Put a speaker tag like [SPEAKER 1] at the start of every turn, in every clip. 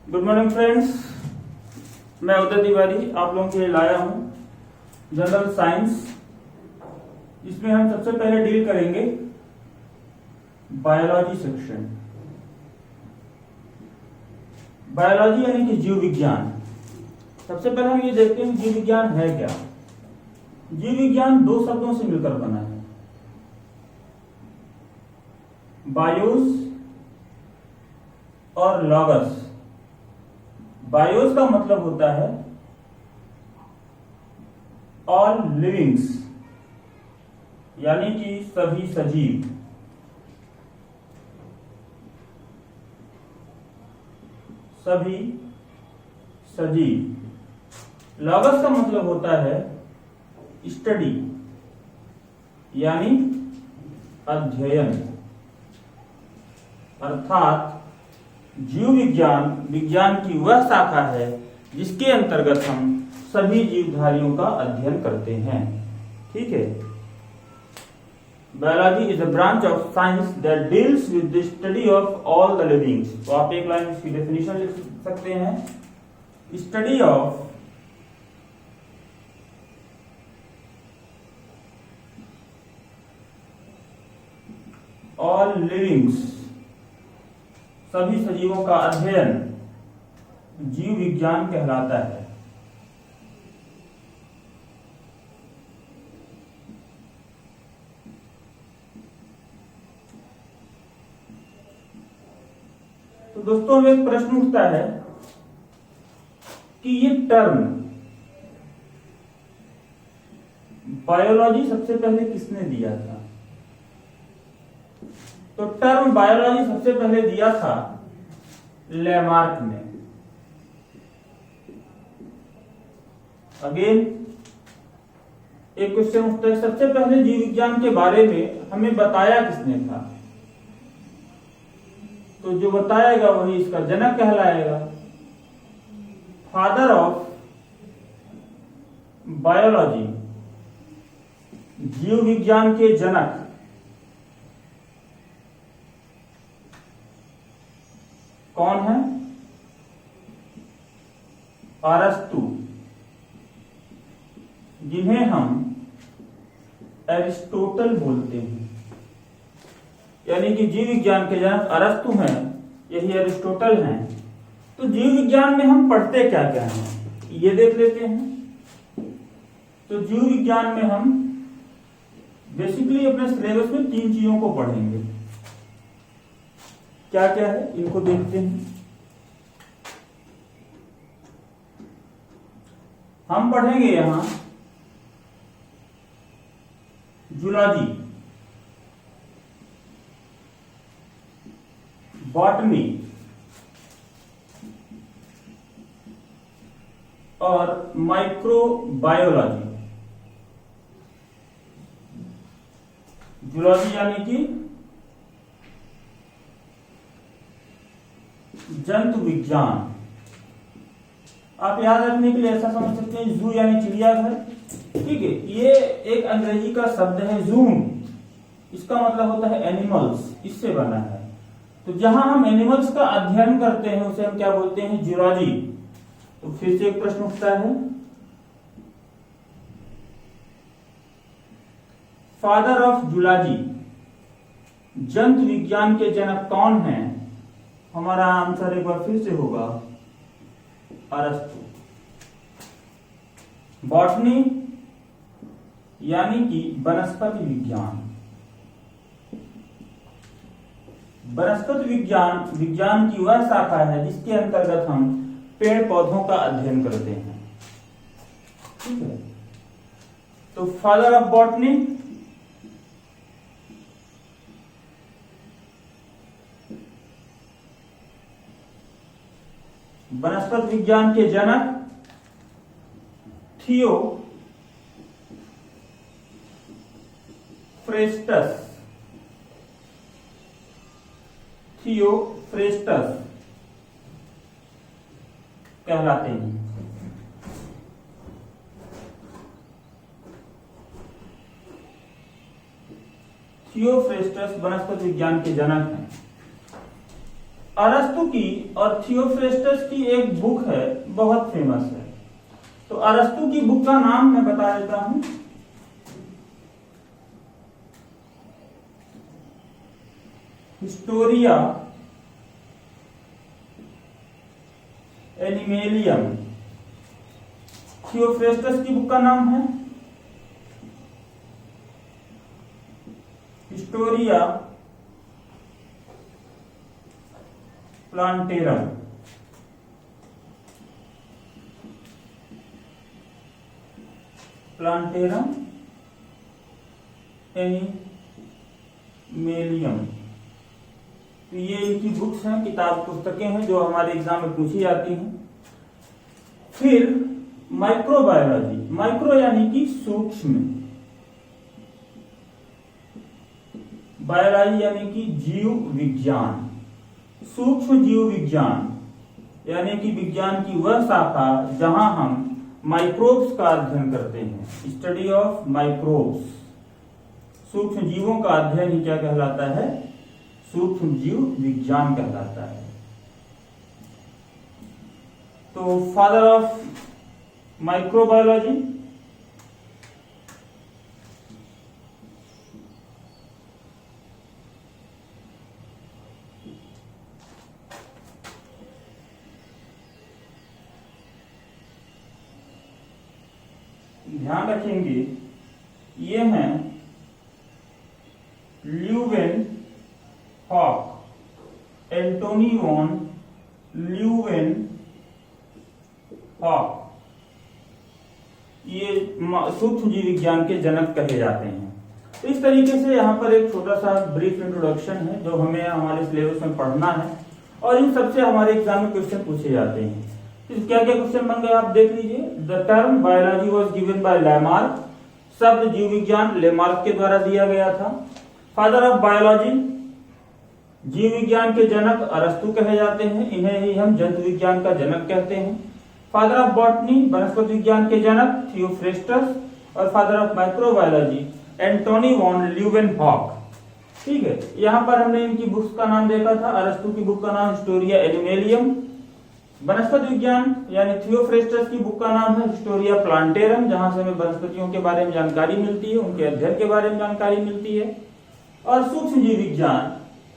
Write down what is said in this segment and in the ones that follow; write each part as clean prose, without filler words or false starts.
[SPEAKER 1] Good morning friends, मैं उदय तिवारी आप लोगों के लिए लाया हूं जनरल साइंस। इसमें हम सबसे पहले डील करेंगे बायोलॉजी सेक्शन। बायोलॉजी यानी कि जीव विज्ञान। सबसे पहले हम ये देखते हैं जीव विज्ञान है क्या। जीव विज्ञान दो शब्दों से मिलकर बना है, बायोस और लॉगस। बायोस का मतलब होता है ऑल लिविंग्स, यानी कि सभी सजीव। सभी सजीव। लॉगस का मतलब होता है स्टडी, यानी अध्ययन। अर्थात जीव विज्ञान विज्ञान की वह शाखा है जिसके अंतर्गत हम सभी जीवधारियों का अध्ययन करते हैं। ठीक है। Biology is a branch of science that deals with the study of all the livings. तो आप एक लाइन इसकी डेफिनेशन लिख सकते हैं, स्टडी ऑफ ऑल लिविंग्स, सभी सजीवों का अध्ययन जीव विज्ञान कहलाता है। तो दोस्तों अब एक प्रश्न उठता है कि ये टर्म बायोलॉजी सबसे पहले किसने दिया था। तो टर्म बायोलॉजी सबसे पहले दिया था लेमार्क ने। अगेन एक क्वेश्चन उठता है, सबसे पहले जीव विज्ञान के बारे में हमें बताया किसने था। तो जो बताएगा वही इसका जनक कहलाएगा। फादर ऑफ बायोलॉजी, जीव विज्ञान के जनक कौन है? अरस्तु, जिन्हें हम एरिस्टोटल बोलते हैं। यानी कि जीव विज्ञान के जनक अरस्तु हैं, यही एरिस्टोटल हैं। तो जीव विज्ञान में हम पढ़ते क्या क्या हैं ये देख लेते हैं। तो जीव विज्ञान में हम बेसिकली अपने सिलेबस में 3 चीजों को पढ़ेंगे। क्या क्या है इनको देखते हैं। हम पढ़ेंगे यहां जूलॉजी, बॉटनी और माइक्रोबायोलॉजी। जूलॉजी यानी कि जंतु विज्ञान। आप याद रखने के लिए ऐसा समझ सकते हैं, जू यानी चिड़ियाघर। ठीक है, ये एक अंग्रेजी का शब्द है जूम, इसका मतलब होता है एनिमल्स, इससे बना है। तो जहां हम एनिमल्स का अध्ययन करते हैं उसे हम क्या बोलते हैं? जूलॉजी। तो फिर से एक प्रश्न उठता है, फादर ऑफ जूलॉजी, जंतु विज्ञान के जनक कौन हैं? हमारा आंसर एक बार फिर से होगा अरस्तु। बॉटनी यानी कि वनस्पति विज्ञान। वनस्पति विज्ञान विज्ञान की वह शाखा है जिसके अंतर्गत हम पेड़ पौधों का अध्ययन करते हैं। ठीक है। तो फादर ऑफ बॉटनी वनस्पति विज्ञान के जनक थियोफ्रेस्टस। थियोफ्रेस्टस कहलाते हैं। थियोफ्रेस्टस वनस्पति विज्ञान के जनक हैं। अरस्तु की और थियोफ्रेस्टस की एक बुक है, बहुत फेमस है। तो अरस्तु की बुक का नाम मैं बता देता हूं, हिस्टोरिया एनिमेलियम। थियोफ्रेस्टस की बुक का नाम है हिस्टोरिया प्लांटेरम। प्लांटेरम एनिमेलियम। तो ये इनकी बुक्स हैं, किताब पुस्तकें हैं जो हमारे एग्जाम में पूछी जाती हैं। फिर माइक्रोबायोलॉजी, माइक्रो यानी कि सूक्ष्म, बायोलॉजी यानी कि जीव विज्ञान, सूक्ष्म जीव विज्ञान यानी कि विज्ञान की वह शाखा जहां हम माइक्रोब्स का अध्ययन करते हैं, स्टडी ऑफ माइक्रोब्स। सूक्ष्म जीवों का अध्ययन ही क्या कहलाता है? सूक्ष्म जीव विज्ञान कहलाता है। तो फादर ऑफ माइक्रोबायोलॉजी ध्यान रखेंगे, ये हैं Leeuwenhoek, Antonie van Leeuwenhoek. ये सूक्ष्म जीव विज्ञान के जनक कहे जाते हैं। तो इस तरीके से यहाँ पर एक छोटा सा ब्रीफ इंट्रोडक्शन है जो हमें हमारे सिलेबस में पढ़ना है, और इन सबसे हमारे एग्जाम में क्वेश्चन पूछे जाते हैं। तो क्या क्या क्वेश्चन बन गए आप देख लीजिए। The term biology was given by Lamarck, शब्द जीव विज्ञान लेमार्क के द्वारा दिया गया था। फादर ऑफ बायोलॉजी, जीव विज्ञान के जनक अरस्तु कहे जाते हैं, इन्हें ही हम जंतु विज्ञान का जनक कहते हैं। फादर ऑफ बॉटनी, वनस्पति विज्ञान के जनक थियोफ्रेस्टस, और father of microbiology Antony von Leeuwenhoek. ठीक है, यहाँ पर हमने इनकी बुक्स का नाम देखा था। अरस्तु की बुक का नाम हिस्टोरिया एनिमेलियम, वनस्पति विज्ञान यानी थियोफ्रेस्टस की बुक का नाम है हिस्टोरिया प्लांटेरम, जहां से हमें वनस्पतियों के बारे में जानकारी मिलती है, उनके अध्ययन के बारे में जानकारी मिलती है। और सूक्ष्म जीव विज्ञान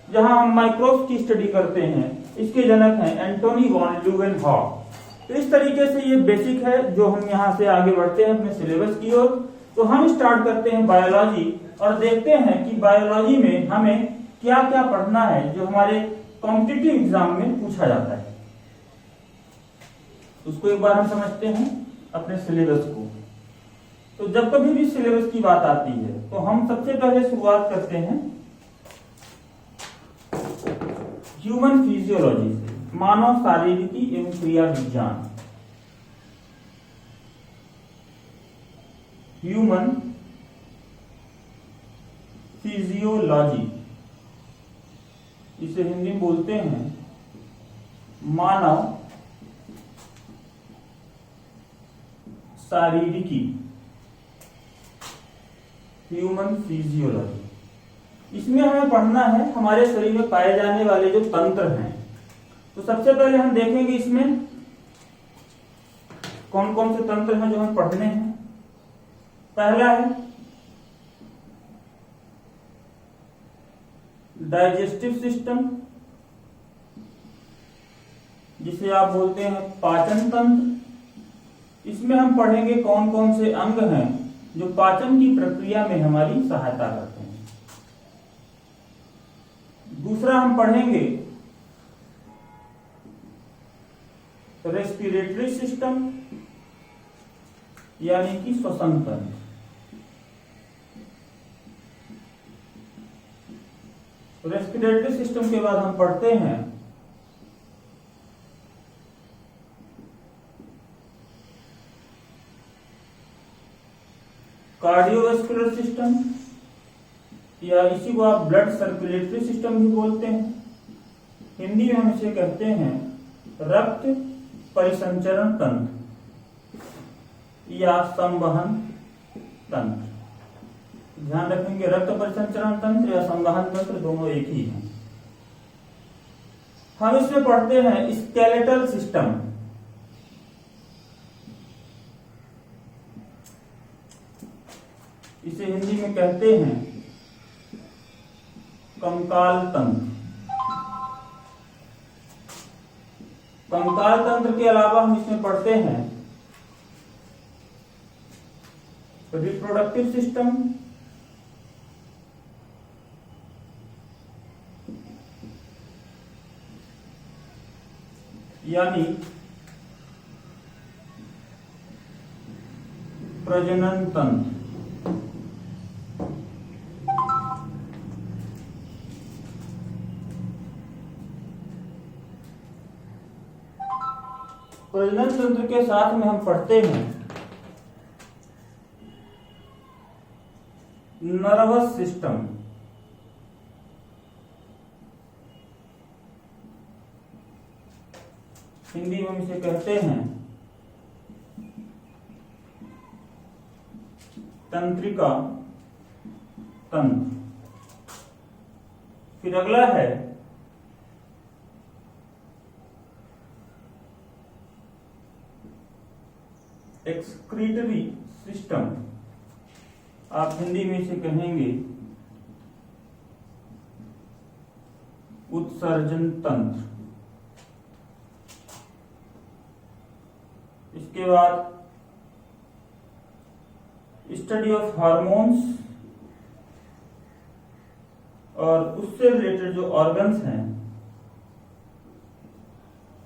[SPEAKER 1] जहां हम माइक्रोब्स की स्टडी करते हैं, इसके जनक हैं एंटोनी वॉन ल्यूवेनहॉक। तो इस तरीके से ये बेसिक है जो हम यहाँ से आगे बढ़ते हैं अपने सिलेबस की ओर। तो हम स्टार्ट करते हैं बायोलॉजी और देखते हैं कि बायोलॉजी में हमें क्या क्या पढ़ना है जो हमारे कॉम्पिटिटिव एग्जाम में पूछा जाता है। उसको एक बार हम समझते हैं अपने सिलेबस को। तो जब कभी भी सिलेबस की बात आती है तो हम सबसे पहले शुरुआत करते हैं ह्यूमन फिजियोलॉजी से, मानव शारीरिकी एवं क्रिया विज्ञान। ह्यूमन फिजियोलॉजी, इसे हिंदी में बोलते हैं मानव शारीरिकी, ह्यूमन फिजियोलॉजी। इसमें हमें पढ़ना है हमारे शरीर में पाए जाने वाले जो तंत्र हैं। तो सबसे पहले हम देखेंगे इसमें कौन कौन से तंत्र हैं जो हमें पढ़ने हैं। पहला है डाइजेस्टिव सिस्टम, जिसे आप बोलते हैं पाचन तंत्र। इसमें हम पढ़ेंगे कौन कौन से अंग हैं जो पाचन की प्रक्रिया में हमारी सहायता करते हैं। दूसरा हम पढ़ेंगे रेस्पिरेटरी सिस्टम यानी कि श्वसन तंत्र। रेस्पिरेटरी सिस्टम के बाद हम पढ़ते हैं कार्डियोवैस्कुलर सिस्टम, या इसी को आप ब्लड सर्कुलेटरी सिस्टम भी बोलते हैं। हिंदी में हम इसे कहते हैं रक्त परिसंचरण तंत्र या संवहन तंत्र। ध्यान रखेंगे, रक्त परिसंचरण तंत्र या संवहन तंत्र दोनों एक ही हैं। हम इसमें पढ़ते हैं स्केलेटल सिस्टम। इसे हिंदी में कहते हैं कंकाल तंत्र। कंकाल तंत्र के अलावा हम इसमें पढ़ते हैं रिप्रोडक्टिव सिस्टम, यानी प्रजनन तंत्र। प्रजनन तंत्र के साथ में हम पढ़ते हैं नर्वस सिस्टम। हिंदी में हम इसे कहते हैं तंत्रिका तंत्र। फिर अगला है एक्सक्रीटरी सिस्टम। आप हिंदी में इसे कहेंगे उत्सर्जन तंत्र। इसके बाद स्टडी ऑफ हार्मोन्स और उससे रिलेटेड जो ऑर्गन्स हैं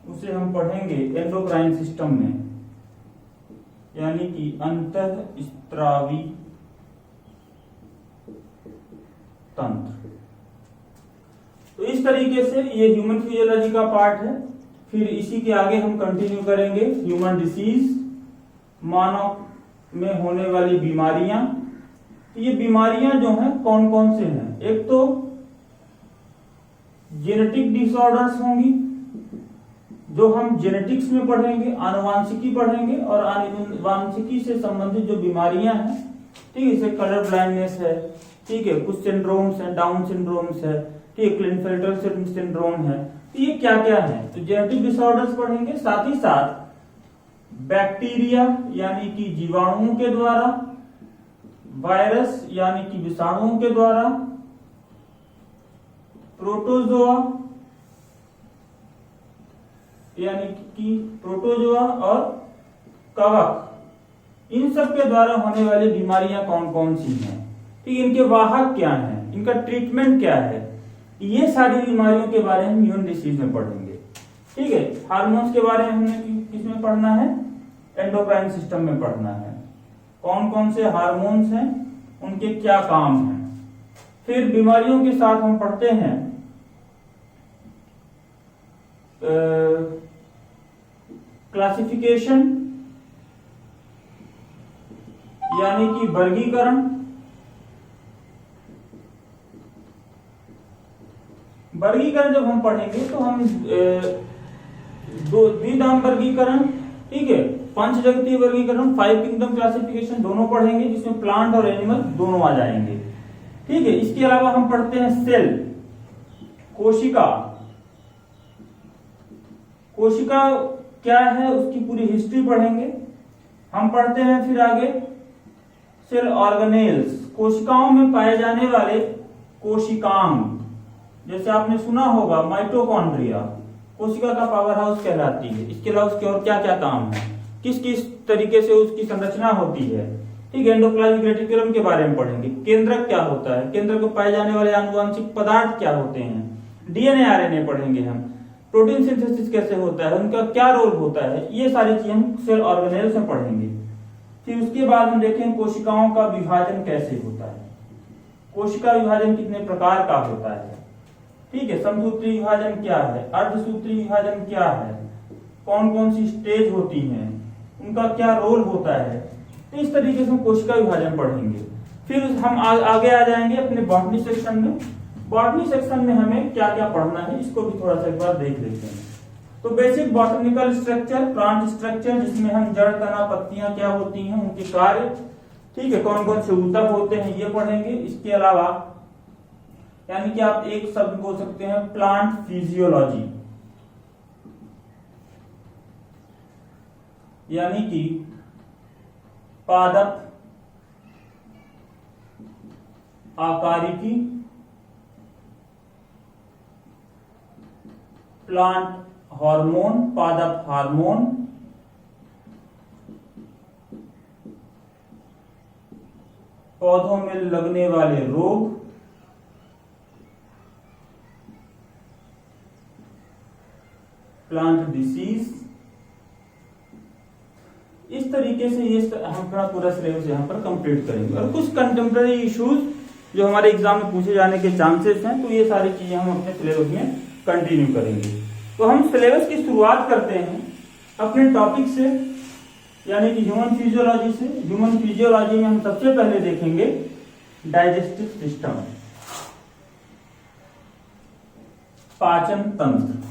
[SPEAKER 1] उसे हम पढ़ेंगे एंडोक्राइन सिस्टम में, यानी कि अंतःस्त्रावी तंत्र। तो इस तरीके से ये ह्यूमन फिजियोलॉजी का पार्ट है। फिर इसी के आगे हम कंटिन्यू करेंगे ह्यूमन डिसीज, मानव में होने वाली बीमारियां। तो ये बीमारियां जो हैं कौन कौन से हैं? एक तो जेनेटिक डिसऑर्डर्स होंगी जो हम जेनेटिक्स में पढ़ेंगे, आनुवांशिकी पढ़ेंगे, और आनुवांशिकी से संबंधित जो बीमारियां हैं, ठीक है, जैसे कलर ब्लाइंडनेस है, ठीक है, कुछ सिंड्रोम्स हैं, डाउन सिंड्रोम्स है, ठीक है, क्लिनफेल्टर सिंड्रोम है। तो ये क्या क्या है? तो जेनेटिक डिसऑर्डर्स पढ़ेंगे, साथ ही साथ बैक्टीरिया यानी कि जीवाणुओं के द्वारा, वायरस यानी कि विषाणुओं के द्वारा, प्रोटोजोआ यानी कि प्रोटोजोआ और कवक, इन सब के द्वारा होने वाली बीमारियां कौन कौन सी हैं, ठीक, इनके वाहक क्या हैं, इनका ट्रीटमेंट क्या है, ये सारी बीमारियों के बारे में ह्यूमन डिसीज में पढ़ेंगे। ठीक है, हार्मोन्स के बारे में हमने किसमें पढ़ना है? एंडोक्राइन सिस्टम में पढ़ना है। कौन कौन से हार्मोन्स हैं, उनके क्या काम हैं। फिर बीमारियों के साथ हम पढ़ते हैं क्लासिफिकेशन यानी कि वर्गीकरण। वर्गीकरण जब हम पढ़ेंगे तो हम द्विधाम वर्गीकरण, ठीक है, पंचजगतीय वर्गीकरण, 5 किंगडम क्लासिफिकेशन दोनों पढ़ेंगे, जिसमें प्लांट और एनिमल दोनों आ जाएंगे। ठीक है, इसके अलावा हम पढ़ते हैं सेल, कोशिका। कोशिका क्या है उसकी पूरी हिस्ट्री पढ़ेंगे। हम पढ़ते हैं फिर आगे सेल ऑर्गेनेल्स, कोशिकाओं में पाए जाने वाले कोशिकांग। जैसे आपने सुना होगा माइटोकॉन्ड्रिया कोशिका का पावर हाउस कहलाती है। इसके अलावा उसके और क्या क्या काम है, किस किस तरीके से उसकी संरचना होती है। ठीक है, एंडोप्लाज्मिक रेटिकुलम के बारे में पढ़ेंगे। केंद्रक क्या होता है, केंद्र को पाए जाने वाले आनुवांशिक पदार्थ क्या होते हैं, डीएनए आरएनए पढ़ेंगे हम। प्रोटीन सिंथेसिस कैसे होता है, उनका क्या रोल होता है, ये सारी चीजें हम सेल ऑर्गेनेल्स में पढ़ेंगे। फिर उसके बाद हम देखेंगे कोशिकाओं का विभाजन कैसे होता है, कोशिका विभाजन कितने प्रकार का होता है। ठीक है, समसूत्री विभाजन क्या है, अर्धसूत्री विभाजन क्या है, कौन कौन सी स्टेज होती हैं, उनका क्या रोल होता है। तो इस तरीके से हम कोशिका विभाजन पढ़ेंगे। फिर हम आगे आ जाएंगे अपने बॉटनी सेक्शन में। बॉटनी सेक्शन में हमें क्या क्या पढ़ना है, इसको भी थोड़ा सा एक बार देख लेते हैं। तो basic botanical structure, plant structure, जिसमें हम जड़, तना, पत्तियां क्या होती हैं, उनके कार्य, ठीक है, कौन कौन से ऊतक होते हैं, ये पढ़ेंगे। इसके अलावा यानी कि आप एक शब्द बोल सकते हैं प्लांट फिजियोलॉजी, यानी कि पादप आकारिकी, प्लांट हार्मोन, पादप हार्मोन, पौधों में लगने वाले रोग, प्लांट डिसीज। इस तरीके से ये हम अपना पूरा सिलेबस यहाँ पर कंप्लीट करेंगे। और कुछ कंटेम्प्रेरी इश्यूज जो हमारे एग्जाम में पूछे जाने के चांसेस हैं, तो ये सारी चीजें हम अपने सिलेबस में कंटिन्यू करेंगे। तो हम सिलेबस की शुरुआत करते हैं अपने टॉपिक से, यानी कि ह्यूमन फिजियोलॉजी से। ह्यूमन फिजियोलॉजी में हम सबसे पहले देखेंगे डाइजेस्टिव सिस्टम, पाचन तंत्र।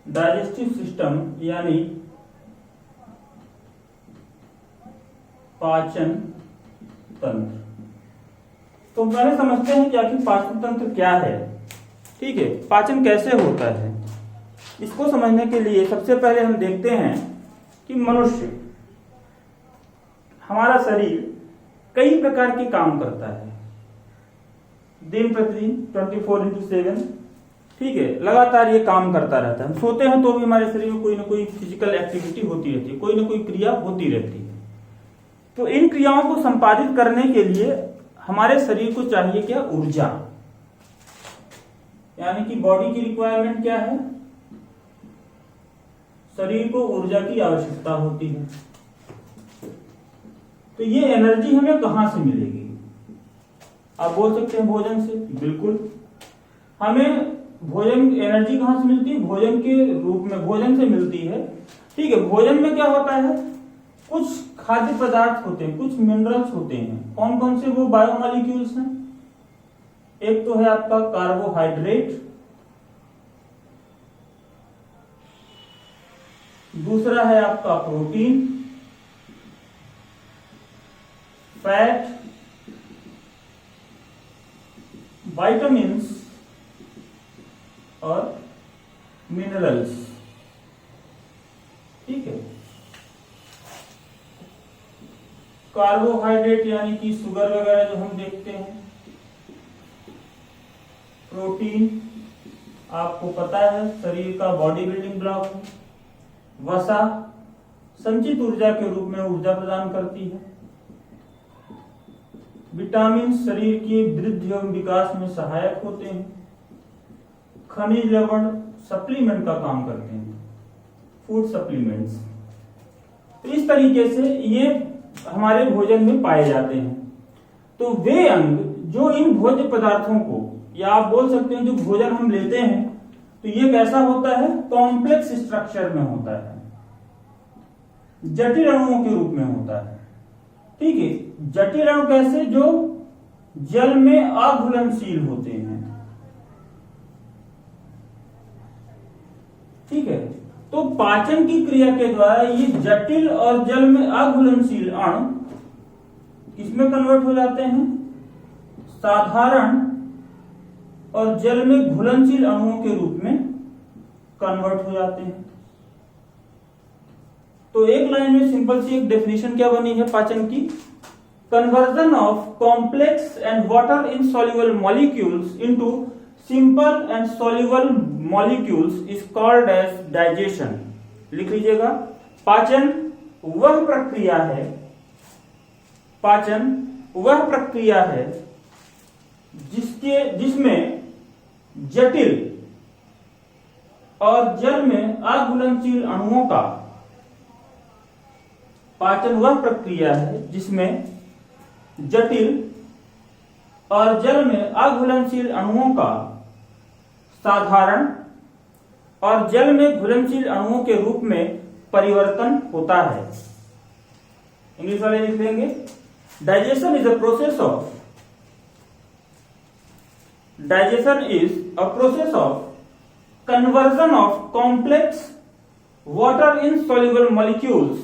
[SPEAKER 1] डाइजेस्टिव सिस्टम यानी पाचन तंत्र। तो पहले समझते हैं कि आखिर पाचन तंत्र क्या है। ठीक है, पाचन कैसे होता है, इसको समझने के लिए सबसे पहले हम देखते हैं कि मनुष्य, हमारा शरीर कई प्रकार के काम करता है दिन प्रतिदिन 24/7। ठीक है, लगातार ये काम करता रहता है। हम सोते हैं तो भी हमारे शरीर में कोई ना कोई फिजिकल एक्टिविटी होती रहती है, कोई ना कोई क्रिया होती रहती है। तो इन क्रियाओं को संपादित करने के लिए हमारे शरीर को चाहिए क्या? ऊर्जा। यानी कि बॉडी की रिक्वायरमेंट क्या है? शरीर को ऊर्जा की आवश्यकता होती है। तो ये एनर्जी हमें कहां से मिलेगी? आप बोल सकते हैं भोजन से। बिल्कुल, हमें भोजन एनर्जी कहां से मिलती है? भोजन के रूप में, भोजन से मिलती है। ठीक है, भोजन में क्या होता है? कुछ खाद्य पदार्थ होते हैं, कुछ मिनरल्स होते हैं। कौन कौन से वो बायोमोलिक्यूल्स हैं? एक तो है आपका कार्बोहाइड्रेट, दूसरा है आपका प्रोटीन, फैट, विटामिन्स और मिनरल्स। ठीक है, कार्बोहाइड्रेट यानी कि शुगर वगैरह जो हम देखते हैं, प्रोटीन आपको पता है शरीर का बॉडी बिल्डिंग ब्लॉक है, वसा संचित ऊर्जा के रूप में ऊर्जा प्रदान करती है, विटामिन शरीर की वृद्धि एवं विकास में सहायक होते हैं, खनिज लवण सप्लीमेंट का काम करते हैं, फूड सप्लीमेंट्स। तो इस तरीके से ये हमारे भोजन में पाए जाते हैं। तो वे अंग जो इन भोज्य पदार्थों को, या आप बोल सकते हैं जो भोजन हम लेते हैं, तो ये कैसा होता है? कॉम्प्लेक्स स्ट्रक्चर में होता है, जटिल अणुओं के रूप में होता है। ठीक है, जटिल अणु कैसे? जो जल में अघुलनशील होते हैं। ठीक है, तो पाचन की क्रिया के द्वारा ये जटिल और जल में अघुलनशील अणु किसमें कन्वर्ट हो जाते हैं? साधारण और जल में घुलनशील अणुओं के रूप में कन्वर्ट हो जाते हैं। तो एक लाइन में सिंपल सी एक डेफिनेशन क्या बनी है पाचन की? Conversion of complex and water insoluble molecules into simple and soluble molecules is called as digestion. लिख लीजिएगा, पाचन वह प्रक्रिया है, पाचन वह प्रक्रिया है जिसमें जटिल और जल में अघुलनशील अणुओं का, पाचन वह प्रक्रिया है जिसमें जटिल और जल में अघुलनशील अणुओं का साधारण और जल में घुलनशील अणुओं के रूप में परिवर्तन होता है। इंग्लिश वाले लिख देंगे, digestion is a process of, digestion is a process of conversion of complex water insoluble molecules.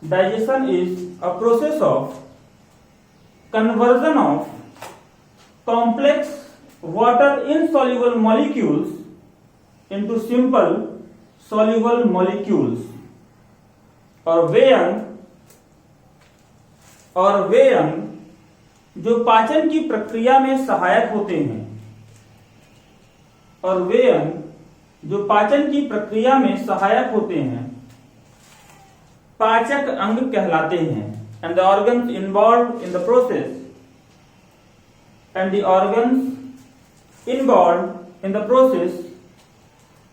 [SPEAKER 1] Digestion is a process of conversion of complex water insoluble molecules into simple soluble molecules, और वे अंग जो पाचन की प्रक्रिया में सहायक होते हैं, और वे अंग जो पाचन की प्रक्रिया में सहायक होते हैं पाचक अंग कहलाते हैं। And the organs involved in the process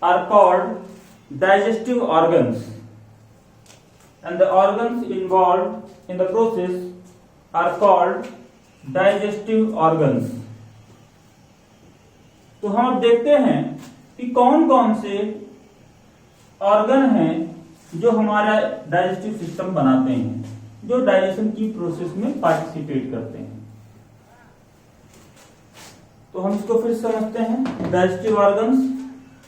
[SPEAKER 1] are called digestive organs. And the organs involved in the process are called digestive organs. तो हम अब देखते हैं कि कौन कौन से ऑर्गन हैं जो हमारा डाइजेस्टिव सिस्टम बनाते हैं, जो डाइजेशन की प्रोसेस में पार्टिसिपेट करते हैं। तो हम इसको फिर समझते हैं, डाइजेस्टिव ऑर्गन्स।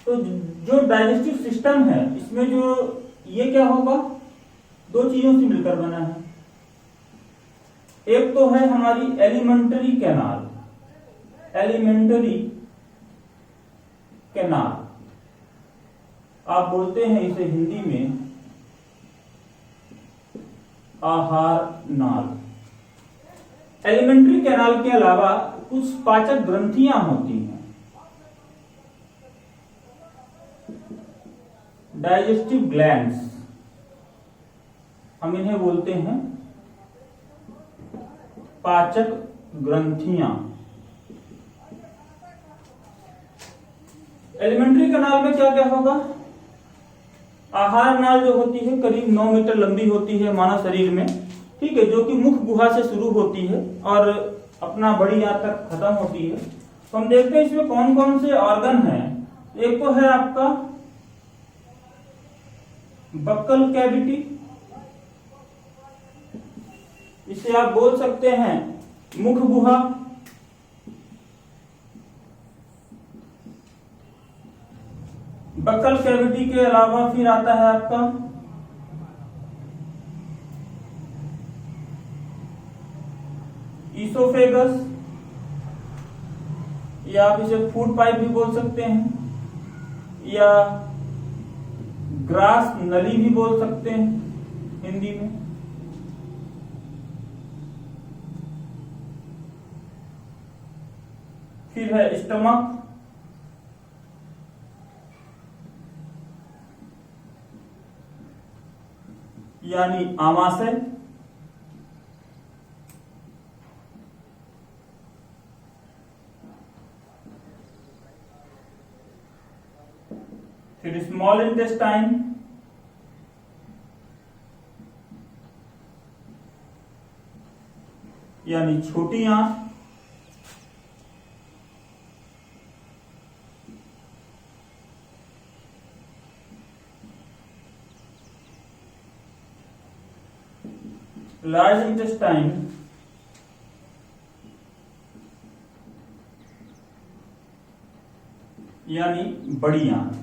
[SPEAKER 1] तो जो डाइजेस्टिव सिस्टम है, इसमें जो ये क्या होगा, दो चीजों से मिलकर बना है। एक तो है हमारी एलिमेंट्री कैनाल, आप बोलते हैं इसे हिंदी में आहार नाल। एलिमेंट्री कैनाल के अलावा कुछ पाचक ग्रंथियां होती हैं, डाइजेस्टिव ग्लैंड्स, हम इन्हें बोलते हैं पाचक ग्रंथियां। एलिमेंट्री कैनाल में क्या क्या होगा, आहार नाल जो होती है करीब 9 मीटर लंबी होती है मानव शरीर में, ठीक है, जो कि मुख गुहा से शुरू होती है और अपना बड़ी आंत तक खत्म होती है। तो हम देखते हैं इसमें कौन कौन से ऑर्गन हैं। एक तो है आपका बक्कल कैविटी, इसे आप बोल सकते हैं मुख गुहा। बक्कल कैविटी के अलावा फिर आता है आपका ईसोफेगस, या आप इसे फूड पाइप भी बोल सकते हैं, या ग्रास नली भी बोल सकते हैं हिंदी में। फिर है स्टमक, यानी आमाशय। फिर स्मॉल इंटेस्टाइन, यानी छोटी आंत। लार्ज इंटेस्टाइन, यानी बड़ी आंत।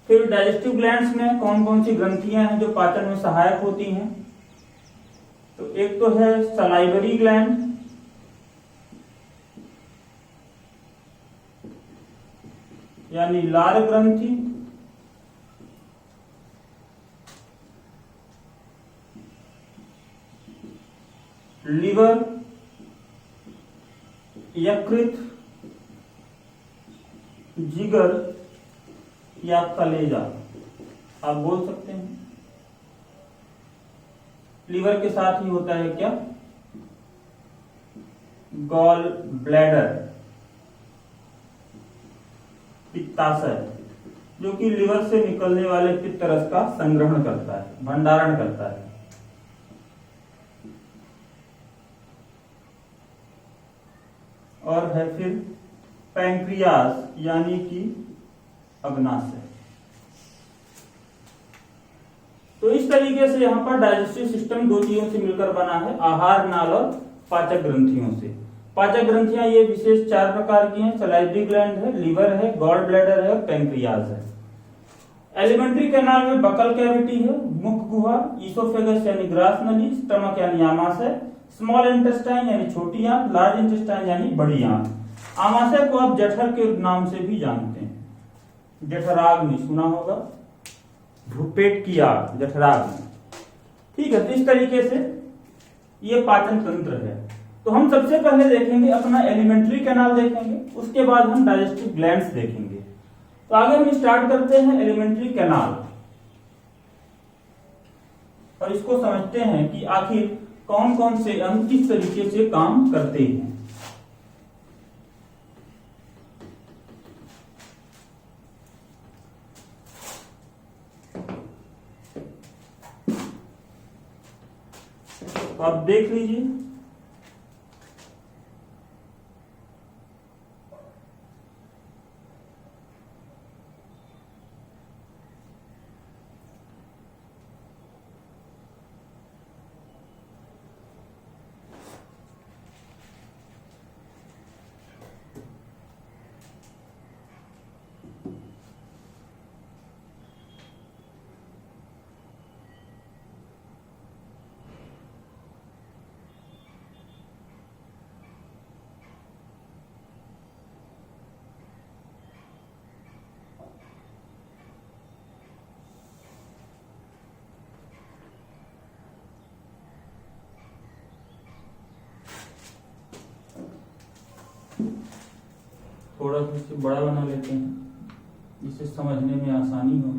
[SPEAKER 1] फिर डाइजेस्टिव ग्लैंड्स में कौन कौन सी ग्रंथियां हैं जो पाचन में सहायक होती हैं। तो एक तो है सलाइवरी ग्लैंड, यानी लार ग्रंथि। लिवर, यकृत, जिगर या कलेजा आप बोल सकते हैं। लिवर के साथ ही होता है क्या, गॉल ब्लैडर, पित्ताशय, जो कि लिवर से निकलने वाले पित्त रस का संग्रहण करता है, भंडारण करता है। और है फिर पैंक्रियास, यानी कि अग्नाशय। तो इस तरीके से यहाँ पर डाइजेस्टिव सिस्टम दो चीजों से मिलकर बना है, आहार नाल और पाचक ग्रंथियों से। पाचक ग्रंथियां ये विशेष 4 प्रकार की हैं। सलाइवरी ग्लैंड है, लीवर है, गॉल ब्लैडर है, पैंक्रियाज है। एलिमेंट्री कैनाल में बकल कैविटी है, मुख गुहा, ईसोफेगस यानी ग्रास नली, स्टमक यानी आमाशय, स्मॉल इंटेस्टाइन यानी छोटी आंत, लार्ज इंटेस्टाइन यानी बड़ी आंत। आमाशय को आप जठर के नाम से भी जानते हैं, जठराग्नि सुना होगा, भूपेट की आग, जठराग्नि। ठीक है, तो इस तरीके से ये पाचन तंत्र है। तो हम सबसे पहले देखेंगे अपना एलिमेंट्री कैनाल देखेंगे, उसके बाद हम डाइजेस्टिव ग्लैंड्स देखेंगे। तो आगे हम स्टार्ट करते हैं एलिमेंट्री कैनाल और इसको समझते हैं कि आखिर कौन कौन से अंग किस तरीके से काम करते हैं। तो आप देख लीजिए, थोड़ा सा इसे बड़ा बना लेते हैं जिससे समझने में आसानी हो।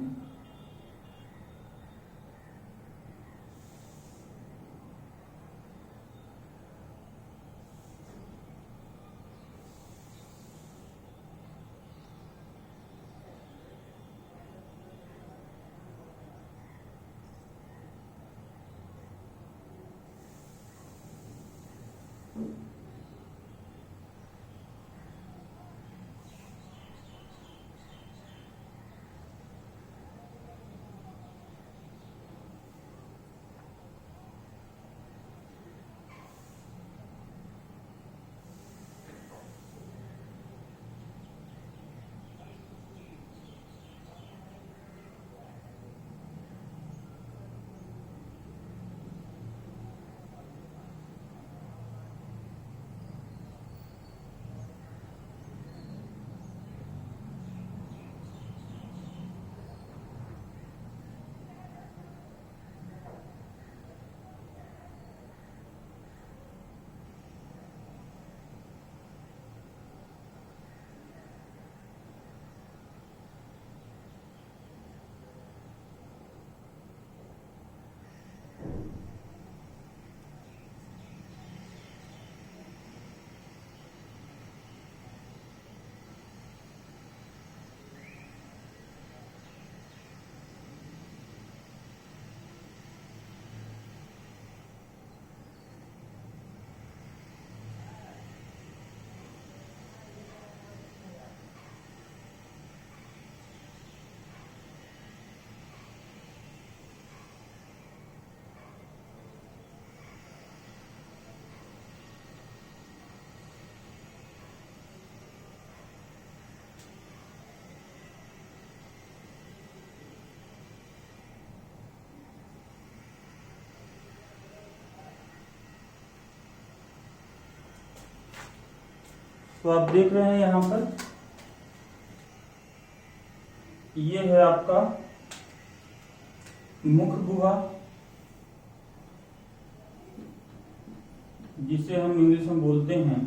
[SPEAKER 1] तो आप देख रहे हैं यहां पर ये है आपका मुख गुहा, जिसे हम इंग्लिश में बोलते हैं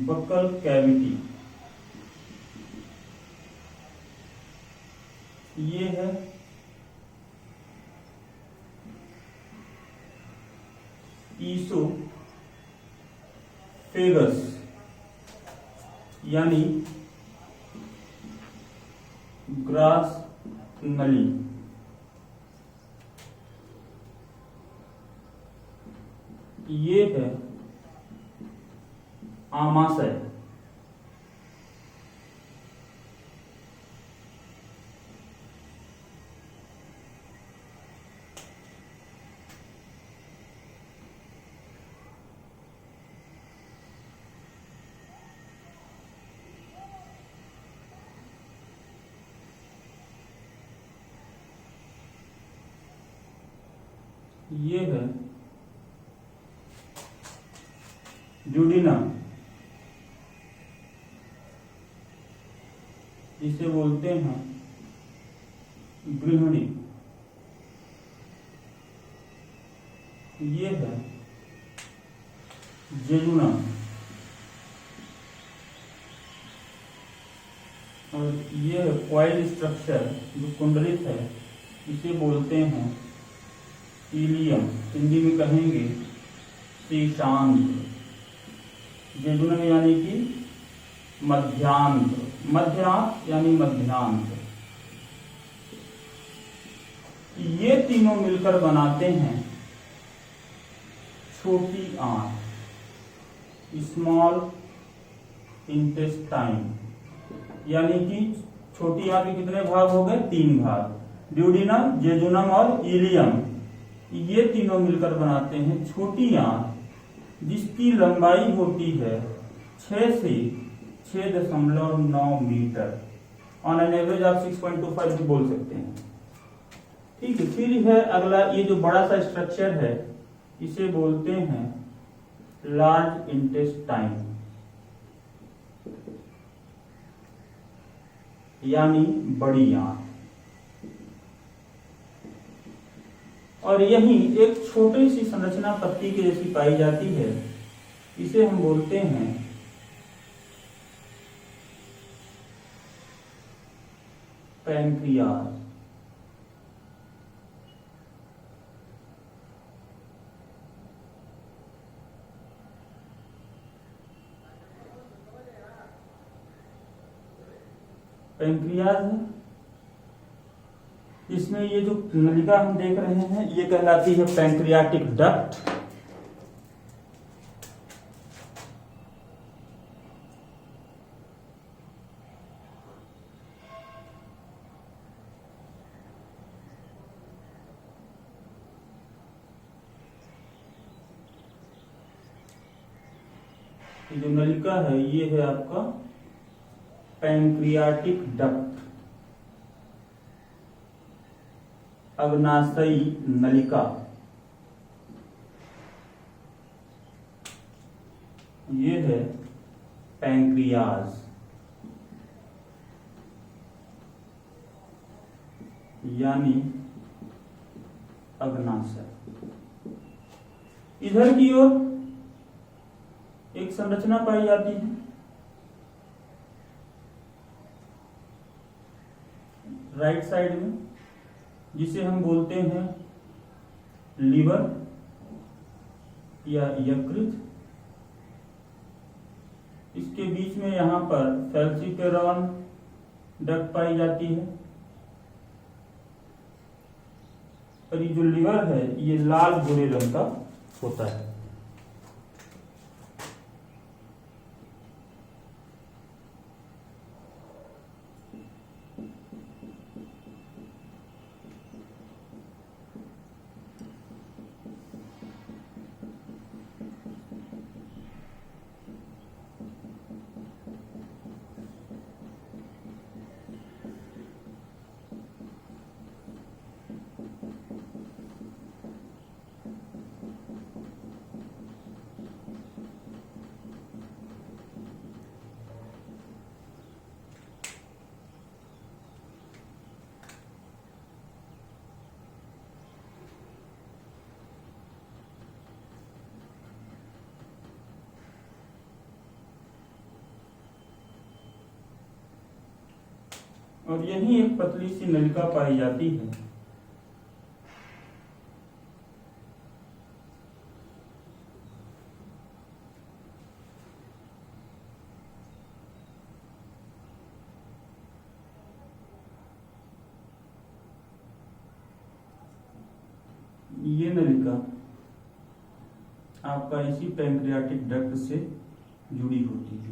[SPEAKER 1] बक्कल कैविटी। ये है ईसोफेगस यानी ग्रास नली। ये है आमाशय। ये है ड्यूडिनम, जिसे बोलते हैं गृहिणी। ये है जेजुनम, और ये है कॉइल स्ट्रक्चर जो कुंडलित है, इसे बोलते हैं इलियम, हिंदी में कहेंगे शीशांत। जेजुनम यानी कि मध्यांत, मध्यांत यानी मध्यांत। ये तीनों मिलकर बनाते हैं छोटी आंत, स्मॉल इंटेस्टाइन। यानी कि छोटी आंत के कितने भाग हो गए? 3 भाग, ड्यूडिनम, जेजुनम और इलियम। ये तीनों मिलकर बनाते हैं छोटी आंत, जिसकी लंबाई होती है 6 से 6.9 मीटर। ऑन एन एवरेज आप 6.25 भी बोल सकते हैं। ठीक है, फिर है अगला, ये जो बड़ा सा स्ट्रक्चर है इसे बोलते हैं लार्ज इंटेस्टाइन, यानी बड़ी आंत। और यही एक छोटी सी संरचना पत्ती की जैसी पाई जाती है, इसे हम बोलते हैं पैंक्रियाज। पैंक्रियाज है, इसमें ये जो नलिका हम देख रहे हैं ये कहलाती है पैंक्रियाटिक डक्ट। ये जो नलिका है ये है आपका पैंक्रियाटिक डक्ट, अग्नाशयी नलिका। ये है पैंक्रियाज, यानी अग्नाशय। इधर की ओर एक संरचना पाई जाती है, राइट साइड में, जिसे हम बोलते हैं लीवर या यकृत। इसके बीच में यहां पर फैल्सिपेरॉन डक्ट पाई जाती है। और ये जो लीवर है ये लाल भूरे रंग का होता है। और यही एक पतली सी नलिका पाई जाती है। ये नलिका आपका इसी पैंक्रियाटिक डक्ट से जुड़ी होती है।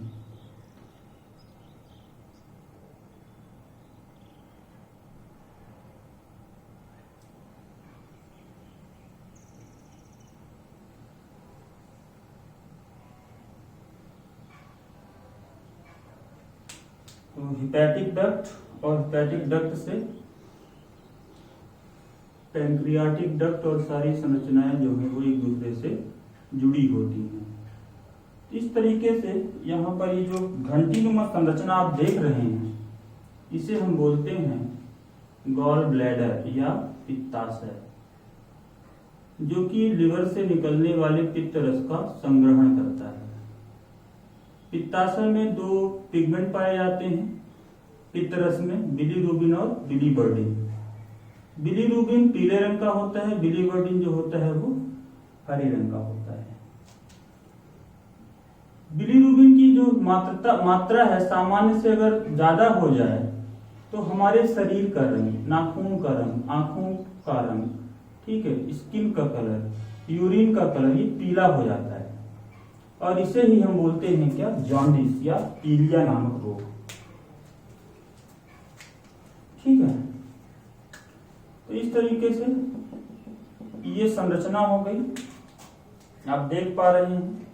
[SPEAKER 1] तो हिपैटिक डक्ट और हिपैटिक डक्ट से पैंक्रियाटिक डक्ट और सारी संरचनाएं जो है वो एक दूसरे से जुड़ी होती हैं। इस तरीके से यहाँ पर ये जो घंटीनुमा संरचना आप देख रहे हैं इसे हम बोलते हैं गॉल ब्लैडर या पित्ताशय, जो कि लिवर से निकलने वाले पित्त रस का संग्रहण करता है। पित्ताशय में दो पिगमेंट पाए जाते हैं पित्त रस में, बिलीरुबिन और बिलीवर्डिन। बिलीरुबिन पीले रंग का होता है, बिलीवर्डिन जो होता है वो हरे रंग का होता है। बिलीरुबिन की जो मात्रा है सामान्य से अगर ज्यादा हो जाए तो हमारे शरीर का रंग, नाखून का रंग, आंखों का रंग, ठीक है, स्किन का कलर, यूरिन का कलर ये पीला हो जाता है और इसे ही हम बोलते हैं क्या, जॉन्डिस या पीलिया नामक रोग। ठीक है, तो इस तरीके से ये संरचना हो गई। आप देख पा रहे हैं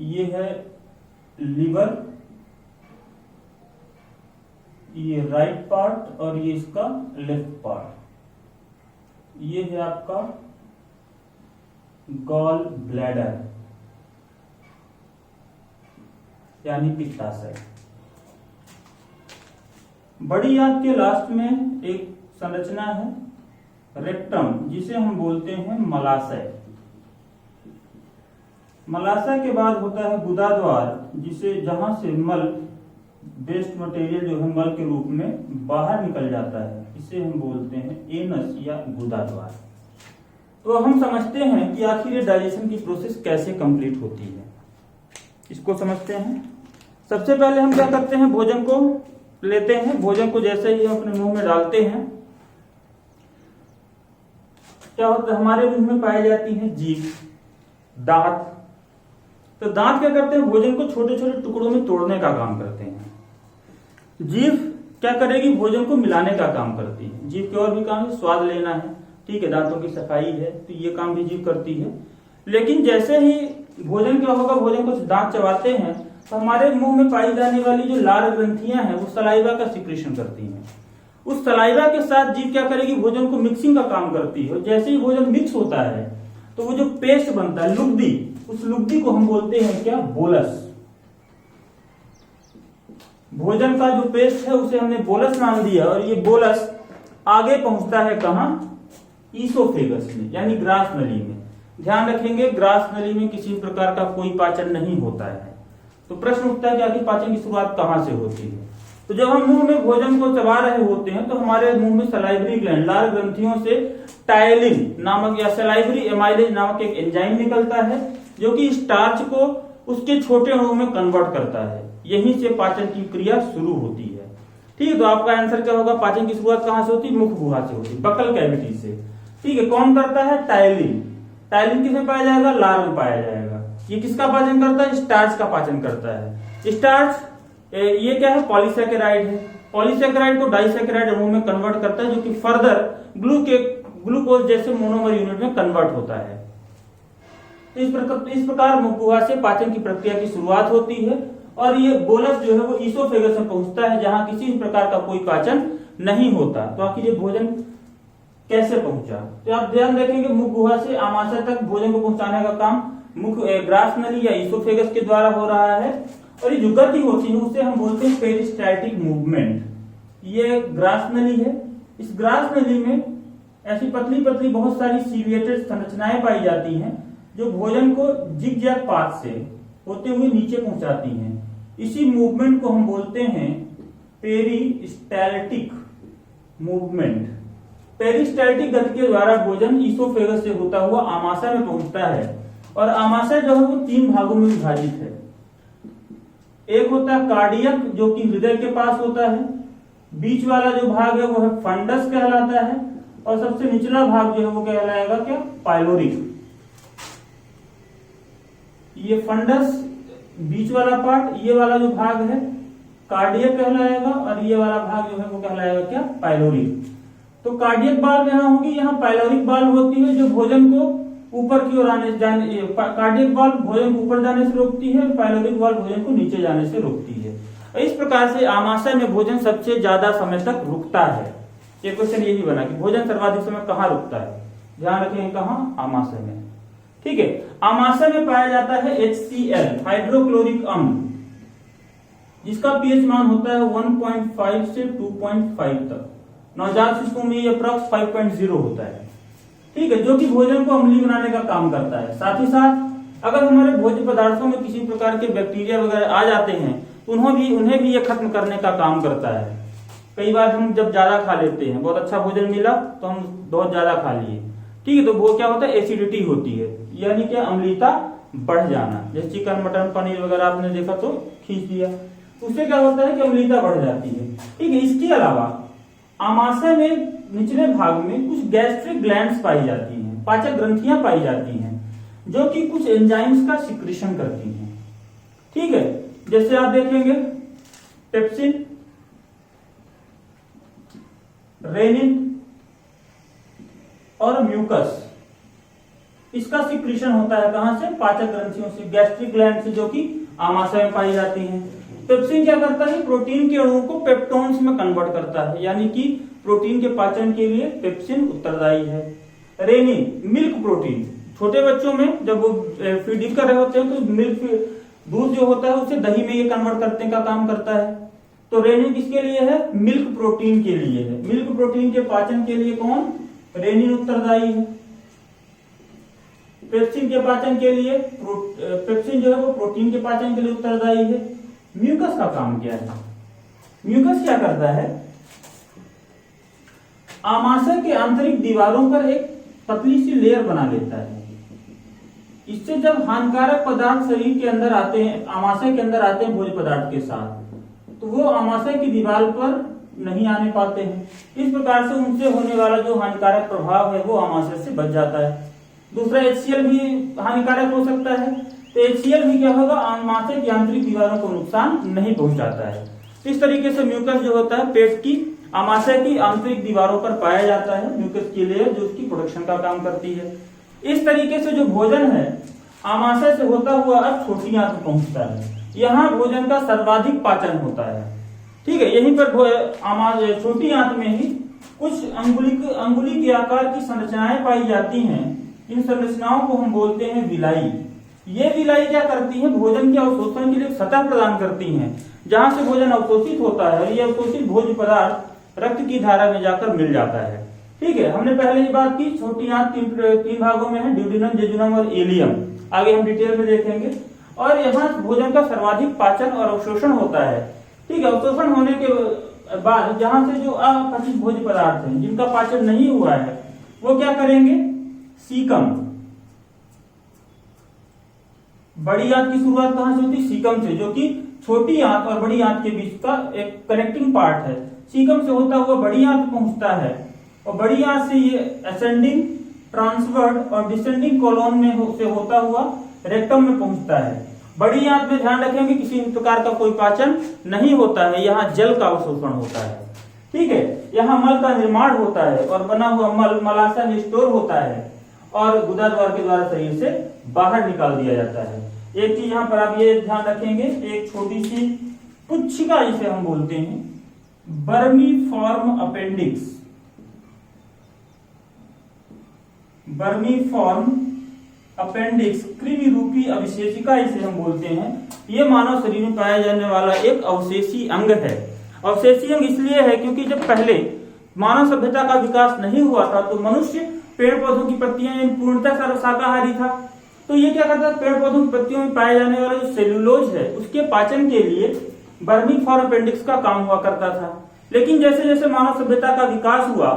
[SPEAKER 1] ये है लिवर, ये राइट पार्ट और ये इसका लेफ्ट पार्ट। ये है आपका गॉल ब्लैडर यानी पित्ताशय। बड़ी आंत के लास्ट में एक संरचना है रेक्टम, जिसे हम बोलते हैं मलाशय। मलाशय के बाद होता है गुदाद्वार, जिसे जहां से मल वेस्ट मटेरियल जो है मल के रूप में बाहर निकल जाता है, इसे हम बोलते हैं एनस या गुदाद्वार। तो हम समझते हैं कि आखिर ये डाइजेशन की प्रोसेस कैसे कंप्लीट होती है, इसको समझते हैं। सबसे पहले हम क्या करते हैं, भोजन को लेते हैं। भोजन को जैसे ही हम अपने मुंह में डालते हैं क्या होता है, हमारे मुंह में पाई जाती है जीभ, दांत। तो दांत क्या करते हैं, भोजन को छोटे छोटे टुकड़ों में तोड़ने का काम करते हैं। जीभ क्या करेगी, भोजन को मिलाने का काम करती है। जीभ के और भी काम है, स्वाद लेना है, ठीक है, दांतों की सफाई है, तो ये काम भी जीभ करती है। लेकिन जैसे ही भोजन क्या होगा, भोजन को दांत चबाते हैं तो हमारे मुंह में पाई जाने वाली जो लार ग्रंथियां हैं वो सलाइवा का सिक्रेशन करती हैं। उस सलाइवा के साथ जीभ क्या करेगी, भोजन को मिक्सिंग का काम करती है। जैसे ही भोजन मिक्स होता है तो वो जो पेस्ट बनता है, लुगदी, उस लुगदी को हम बोलते हैं क्या, बोलस। भोजन का जो पेस्ट है उसे हमने बोलस नाम दिया और ये बोलस आगे पहुंचता है कहां, ईसोफेगस में यानी ग्रास नली में। ध्यान रखेंगे ग्रास नली में किसी प्रकार का कोई पाचन नहीं होता है। तो प्रश्न उठता है कि आखिर पाचन की शुरुआत कहां से होती है। तो जब हम मुंह में भोजन को चबा रहे होते हैं तो हमारे मुंह में सलाइवरी ग्लैंड, लार ग्रंथियों से टायलिन नामक या सलाइवरी एमाइलेज नामक एक एंजाइम निकलता है जो कि स्टार्च को उसके छोटे अणुओं में कन्वर्ट करता है। यहीं से पाचन की क्रिया शुरू होती है। ठीक है, तो आपका आंसर क्या होगा, पाचन की शुरुआत कहां से होती है, मुख गुहा से होती है, बकल कैविटी से। ठीक है, कौन करता है, टायलिन। टायलिन किसमें पाया जाएगा, लार में पाया जाएगा। ये किसका पाचन करता है, स्टार्च का पाचन करता है। स्टार्च ये क्या है, पॉलीसैकेराइड है। पॉलीसैकेराइड को डाइसैकेराइड अणु में कन्वर्ट करता है जो कि फर्दर ग्लूकोज जैसे मोनोमर यूनिट में कन्वर्ट होता है। तो इस प्रकार मुख गुहा से पाचन की प्रक्रिया की शुरुआत होती है और ये बोलस जो है वो ईसोफेगस में पहुंचता है जहां किसी प्रकार का कोई पाचन नहीं होता। तो आखिर ये भोजन कैसे पहुंचा, तो आप ध्यान रखेंगे मुख गुहा से आमाशय तक भोजन को पहुंचाने का काम मुख ग्रास नली या ईसोफेगस के द्वारा हो रहा है। और ये जो गति होती है उसे हम बोलते हैं पेरिस्टाल्टिक मूवमेंट। ये ग्रास नली है, इस ग्रास नली में ऐसी पतली पतली बहुत सारी सीलिएटेड संरचनाएं पाई जाती हैं जो भोजन को जिगजैग पाथ से होते हुए नीचे पहुंचाती हैं। इसी मूवमेंट को हम बोलते हैं पेरिस्टाल्टिक मूवमेंट। पेरिस्टाल्टिक गति के द्वारा भोजन ईसोफेगस से होता हुआ आमाशय में पहुंचता है और आमाशय जो है वो 3 भागों में विभाजित है। एक होता है कार्डियक जो कि हृदय के पास होता है, बीच वाला जो भाग है वो है फंडस कहलाता है और सबसे निचला भाग जो है वो कहलाएगा क्या, पाइलोरिक। ये फंडस बीच वाला पार्ट, ये वाला जो भाग है कार्डियक कहलाएगा और ये वाला भाग जो है वो कहलाएगा क्या, पाइलोरिक। तो कार्डियक वाल्व यहाँ होगी, यहाँ पाइलोरिक वाल्व होती है जो भोजन को ऊपर की ओर जाने, कार्डियक वाल्व भोजन को ऊपर जाने से रोकती है, पाइलोरिक वाल्व भोजन को नीचे जाने से रोकती है। इस प्रकार से आमाशय में भोजन सबसे ज्यादा समय तक रुकता है। ये क्वेश्चन यही बना कि भोजन सर्वाधिक समय कहाँ रुकता है, ध्यान रखेंगे कहाँ, आमाशय में। ठीक है, आमाशय में पाया जाता है HCl हाइड्रोक्लोरिक अम्ल, जिसका पीएच मान होता है 1.5 से 2.5 तक। नवजात शिशुओं में ये अप्रॉक्स 5.0 होता है। ठीक है, जो कि भोजन को अम्लीय बनाने का काम करता है। साथ ही साथ अगर हमारे भोज्य पदार्थों में किसी प्रकार के बैक्टीरिया वगैरह आ जाते हैं तो उन्हें भी ये खत्म करने का काम करता है। कई बार हम जब ज्यादा खा लेते हैं, बहुत अच्छा भोजन मिला तो हम बहुत ज्यादा खा लिए, ठीक है, तो वो क्या होता है, एसिडिटी होती है, यानी कि अम्लीयता बढ़ जाना। जैसे चिकन मटन पनीर वगैरह आपने देखा तो खींच दिया, उससे क्या होता है कि अम्लीयता बढ़ जाती है। ठीक है, इसके अलावा आमाशय में निचले भाग में कुछ गैस्ट्रिक ग्लैंड्स पाई जाती हैं, पाचक ग्रंथियां पाई जाती हैं, जो कि कुछ एंजाइम्स का सिक्रीशन करती हैं। ठीक है, जैसे आप देखेंगे पेप्सिन, रेनिन और म्यूकस, इसका सिक्रीशन होता है कहां से, पाचक ग्रंथियों से, गैस्ट्रिक ग्लैंड से, जो कि आमाशय में पाई जाती हैं। पेप्सिन क्या करता है, प्रोटीन के अणुओं को पेप्टोन्स में कन्वर्ट करता है, यानी कि प्रोटीन के पाचन के लिए पेप्सिन उत्तरदायी है। रेनिन मिल्क प्रोटीन, छोटे बच्चों में जब वो फीडिंग कर रहे होते हैं तो मिल्क दूध जो होता है उसे दही में ये कन्वर्ट करने का काम करता है। तो रेनिन किसके लिए है, मिल्क प्रोटीन के लिए है। मिल्क प्रोटीन के पाचन के लिए कौन, रेनिन उत्तरदायी है। पेप्सिन के पाचन के लिए पेप्सिन जो है वो प्रोटीन के पाचन के लिए उत्तरदायी है। म्यूकस का काम क्या है, म्यूकस क्या करता है, आमाशय के आंतरिक दीवारों पर एक पतली सी लेयर बना लेता है। इससे जब हानिकारक पदार्थ शरीर के अंदर आते हैं, आमाशय के अंदर आते हैं भोज्य पदार्थ के साथ, तो वो आमाशय की दीवार पर नहीं आने पाते हैं। इस प्रकार से उनसे होने वाला जो हानिकारक प्रभाव है वो आमाशय से बच जाता है। दूसरा HCl भी हानिकारक हो सकता है, तो HCl भी क्या होगा, आमाशय की आंतरिक दीवारों को नुकसान नहीं पहुंचाता है। इस तरीके से म्यूकस जो होता है पेट की, आमाशय की आंतरिक दीवारों पर पाया जाता है, म्यूकस की लेयर जो उसकी प्रोडक्शन का काम करती है। इस तरीके से जो भोजन है आमाशय से होता हुआ अब छोटी आंत में पहुंचता है। यहाँ भोजन का सर्वाधिक पाचन होता है। ठीक है, यहीं पर छोटी आंत में ही कुछ अंगुली के आकार की संरचनाएं पाई जाती हैं। इन संरचनाओं को हम बोलते हैं विलाई। ये विलाई क्या करती है, भोजन के अवशोषण के लिए सतह प्रदान करती हैं, जहां से भोजन अवशोषित होता है और ये अवशोषित भोज्य पदार्थ रक्त की धारा में जाकर मिल जाता है। ठीक है, हमने पहले ही बात की, छोटी आंत तीन भागों में है, ड्यूडेनम, जेजुनम और एलियम। आगे हम डिटेल में देखेंगे। और यहाँ भोजन का सर्वाधिक पाचन और अवशोषण होता है। ठीक है, अवशोषण होने के बाद जहां से जो अपचित भोज्य पदार्थ हैं, जिनका पाचन नहीं हुआ है, वो क्या करेंगे, सीकम, बड़ी आंत की शुरुआत कहां से होती है, सीकम से, जो कि छोटी आंत और बड़ी आंत के बीच का एक कनेक्टिंग पार्ट है। सीकम से होता हुआ बड़ी आंत पहुंचता है और बड़ी आंत से ये असेंडिंग, ट्रांसवर्ड और डिसेंडिंग कोलोन में से होता हुआ रेक्टम में पहुंचता है। बड़ी आंत में ध्यान रखेंगे किसी प्रकार का कोई पाचन नहीं होता है, यहाँ जल का अवशोषण होता है। ठीक है, यहाँ मल का निर्माण होता है और बना हुआ मल मलाशय में स्टोर होता है और गुदा द्वार के द्वारा शरीर से बाहर निकाल दिया जाता है। एक चीज यहाँ पर आप ये ध्यान रखेंगे, एक छोटी सी पुच्छिका जिसे हम बोलते हैं, बर्मीफॉर्म अपेंडिक्स, बर्मीफॉर्म अपेंडिक्स कृमि रूपी अवशेषिका इसे हम बोलते हैं। ये मानव शरीर में पाया जाने वाला एक अवशेषी अंग है। अवशेषी अंग इसलिए है क्योंकि जब पहले मानव सभ्यता का विकास नहीं हुआ था तो मनुष्य पेड़ पौधों की पत्तियां पूर्णतः शाकाहारी था। तो ये क्या करता है, पेड़ पौधों की पत्तियों में पाए जाने वाला जो सेल्यूलोज है उसके पाचन के लिए बर्मीफॉर्म अपेंडिक्स का काम हुआ करता था। लेकिन जैसे जैसे मानव सभ्यता का विकास हुआ,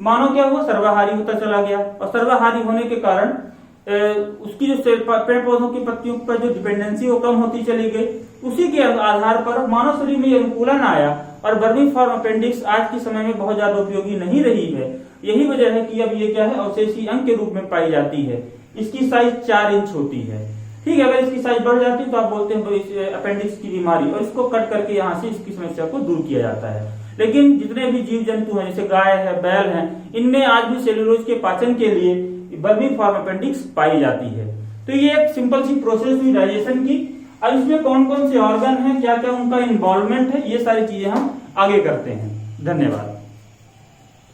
[SPEAKER 1] मानव क्या हुआ, सर्वाहारी होता चला गया और सर्वाहारी होने के कारण उसकी जो पेड़ पौधों की पत्तियों पर जो डिपेंडेंसी वो कम होती चली गई। उसी के आधार पर मानव शरीर में अनुकूलन आया और बर्मीफॉर्म अपेंडिक्स आज के समय में बहुत ज्यादा उपयोगी नहीं रही है। यही वजह है कि अब ये क्या है, अवशेषी अंग के रूप में पाई जाती है। इसकी साइज 4 इंच होती है। ठीक है, अगर इसकी साइज बढ़ जाती है तो आप बोलते हैं अपेंडिक्स की बीमारी, और इसको कट करके यहाँ से इसकी समस्या को दूर किया जाता है। लेकिन जितने भी जीव जंतु हैं, जैसे गाय है, बैल है, इनमें आज भी सेल्यूलोज के पाचन के लिए बर्मीफॉर्म अपेंडिक्स पाई जाती है। तो ये एक सिंपल सी प्रोसेस हुई डाइजेशन की। अब इसमें कौन कौन से ऑर्गन है, क्या क्या उनका इन्वॉल्वमेंट है, ये सारी चीजें हम आगे करते हैं। धन्यवाद।